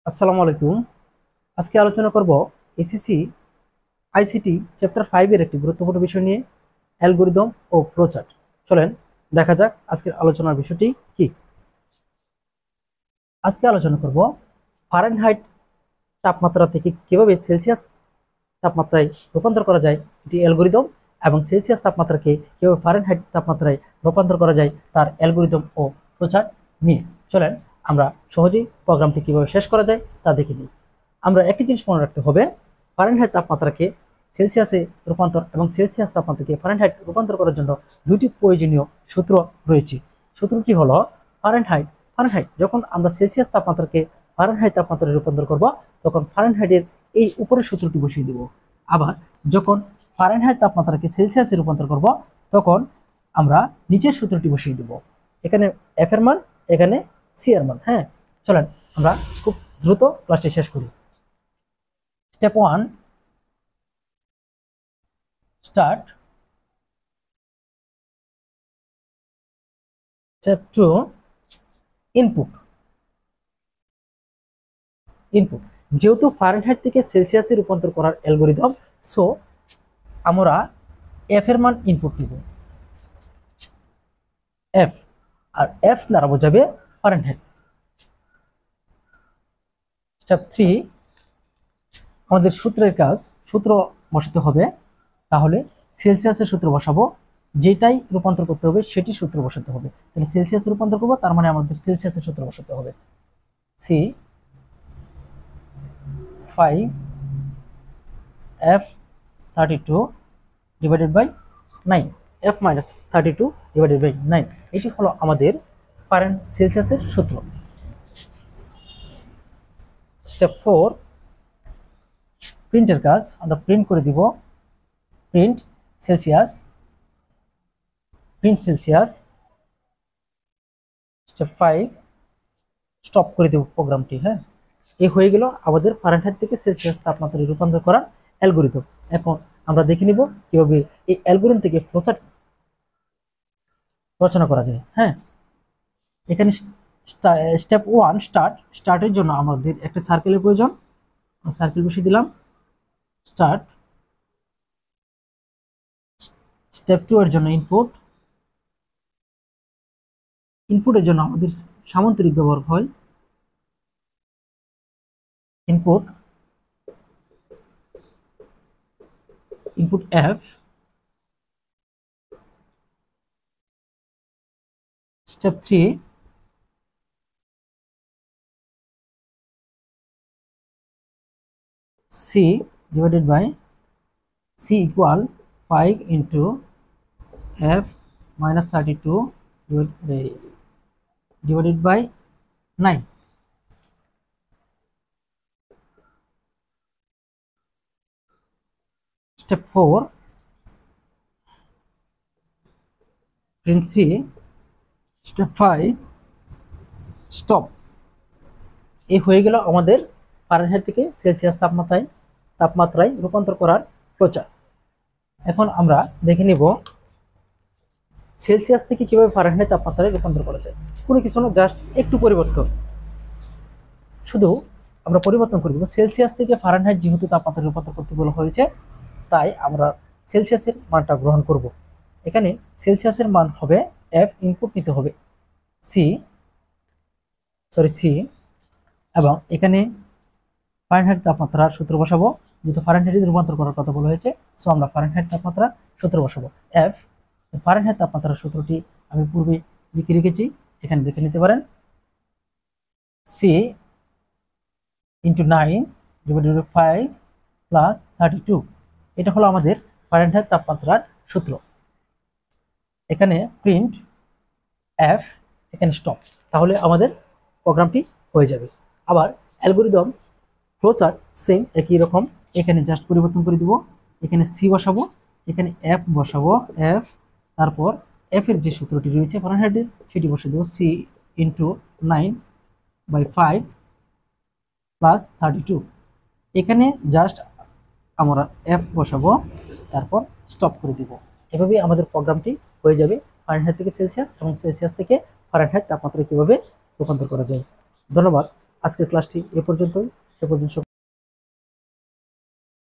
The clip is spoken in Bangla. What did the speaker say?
আসসালামু আলাইকুম। আজকে আলোচনা করব এসএসসি আইসিটি চ্যাপ্টার 5 এর একটি গুরুত্বপূর্ণ বিষয় নিয়ে, অ্যালগরিদম ও ফ্লোচার্ট। চলেন দেখা যাক আজকের আলোচনার বিষয়টি কি। আজকে আলোচনা করব ফারেনহাইট তাপমাত্রা থেকে কিভাবে সেলসিয়াস তাপমাত্রায় রূপান্তর করা যায় এটি অ্যালগরিদম, এবং সেলসিয়াস তাপমাত্রাকে কিভাবে ফারেনহাইট তাপমাত্রায় রূপান্তর করা যায় তার অ্যালগরিদম ও ফ্লোচার্ট নিয়ে। চলেন আমরা সহজেই প্রোগ্রামটি কিভাবে শেষ করা যায় তা দেখে নিই। আমরা একটি জিনিস মনে রাখতে হবে, ফারেনহাইট তাপমাত্রাকে সেলসিয়াসে রূপান্তর এবং সেলসিয়াস তাপমাত্রাকে ফারেনহাইট রূপান্তর করার জন্য দুটি প্রয়োজনীয় সূত্র রয়েছে। সূত্রটি হলো ফারেনহাইট ফারেনহাইট যখন আমরা সেলসিয়াস তাপমাত্রাকে ফারেনহাইট তাপমাত্রায় রূপান্তর করব, তখন ফারেনহাইটের এই উপরের সূত্রটি বসিয়ে দেব। আবার যখন ফারেনহাইট তাপমাত্রাকে সেলসিয়াসে রূপান্তর করব, তখন আমরা নিচের সূত্রটি বসিয়ে দেব। এখানে এফ এর মান, এখানে সি এর মান। হ্যাঁ, চলেন আমরা খুব দ্রুত ক্লাসটি শেষ করি। Step 1 start. Step 2 input. যেহেতু ফারেনহাইট থেকে সেলসিয়াসে রূপান্তর করার অ্যালগরিদম, সো আমরা এফ এর মান ইনপুট নিব, এফ, আর এফ দ্বারা বোঝাবে ফারেনহাইট। স্টেপ 3 আমাদের সূত্রের কাজ, সূত্র বসাতে হবে। তাহলে সেলসিয়াসের সূত্র বসাবো, যেটাই রূপান্তর করতে হবে সেটি সূত্র বসাতে হবে। তাহলে সেলসিয়াসে রূপান্তর করবো, তার মানে আমাদের সেলসিয়াসের সূত্র বসাতে হবে। C 5 F 32 divided by 9, F minus 32 divided by 9, এটি হলো আমাদের সেলসিয়াসের সূত্র। স্টেপ 4 প্রিন্টের কাজ, আমরা প্রিন্ট করে দিব। Print Celsius. স্টেপ 5 স্টপ করে দেব প্রোগ্রামটি। হ্যাঁ, এই হয়ে গেল আমাদের ফারেনহাইট থেকে সেলসিয়াস তাপমাত্রায় রূপান্তর করার অ্যালগরিদম। এখন আমরা দেখে নিব কিভাবে এই অ্যালগরিদম থেকে ফ্লোচার্ট রচনা করা যায়। হ্যাঁ, এখানে স্টেপ 1 স্টার্টের জন্য আমাদের একটা সার্কেলের প্রয়োজন। সার্কেল বসিয়ে দিলাম। স্টার্ট। স্টেপ 2 এর জন্য ইনপুটের জন্য আমাদের সামান্তরিক ব্যবহার হয়। Input F. Step 3 C divided by C equal 5 into F minus 32 divided by 9। Step 4 print C. Step 5 stop. এই হয়ে গেল আমাদের ফারেনহাইট থেকে সেলসিয়াস তাপমাত্রায় রূপান্তর করার ফ্লোচার্ট। এখন আমরা দেখে নিব সেলসিয়াস থেকে কিভাবে ফারেনহাইট তাপমাত্রায় রূপান্তর করা যায়। কোনো কিছু না, জাস্ট একটু পরিবর্তন, শুধু আমরা পরিবর্তন করে দেব। সেলসিয়াস থেকে ফারেনহাইট যেহেতু তাপমাত্রায় রূপান্তর করতে বলা হয়েছে, তাই আমরা সেলসিয়াসের মানটা গ্রহণ করব। এখানে সেলসিয়াসের মান হবে এফ, ইনপুট নিতে হবে সি, এবং এখানে ফারেনহাইট তাপমাত্রার সূত্র বসাবো। যেহেতু ফারেনহাইটে রূপান্তর করার কথা বলা হয়েছে, সো আমরা ফারেনহাইট তাপমাত্রার সূত্র বসাবো এফ। ফারেনহাইট তাপমাত্রার সূত্রটি আমি পূর্বে লিখে রেখেছি, এখানে দেখে নিতে পারেন। C into 9 divided by 5 plus 32, এটা হলো আমাদের ফারেনহাইট তাপমাত্রার সূত্র। এখানে প্রিন্ট এফ, এখানে স্টপ। তাহলে আমাদের প্রোগ্রামটি হয়ে যাবে। আবার অ্যালগরিদম ফ্লোচার্ট সেম একই রকম, এখানে জাস্ট পরিবর্তন করে দিব। এখানে সি বসাবো, এখানে এফ বসাবো, এফ, তারপর এফ এর যে সূত্রটি রয়েছে ফারেনহাইটের সেটি বসিয়ে দেবো। সি ইন্টু 9 বাই 5 প্লাস 32, এখানে জাস্ট আমরা এফ বসাবো, তারপর স্টপ করে দিব। এভাবেই আমাদের প্রোগ্রামটি হয়ে যাবে ফারেনহাইট থেকে সেলসিয়াস এবং সেলসিয়াস থেকে ফারেনহাইট তাপমাত্রা কিভাবে রূপান্তর করা যায়। ধন্যবাদ। আজকের ক্লাসটি এ পর্যন্তই। সে পর্যন্ত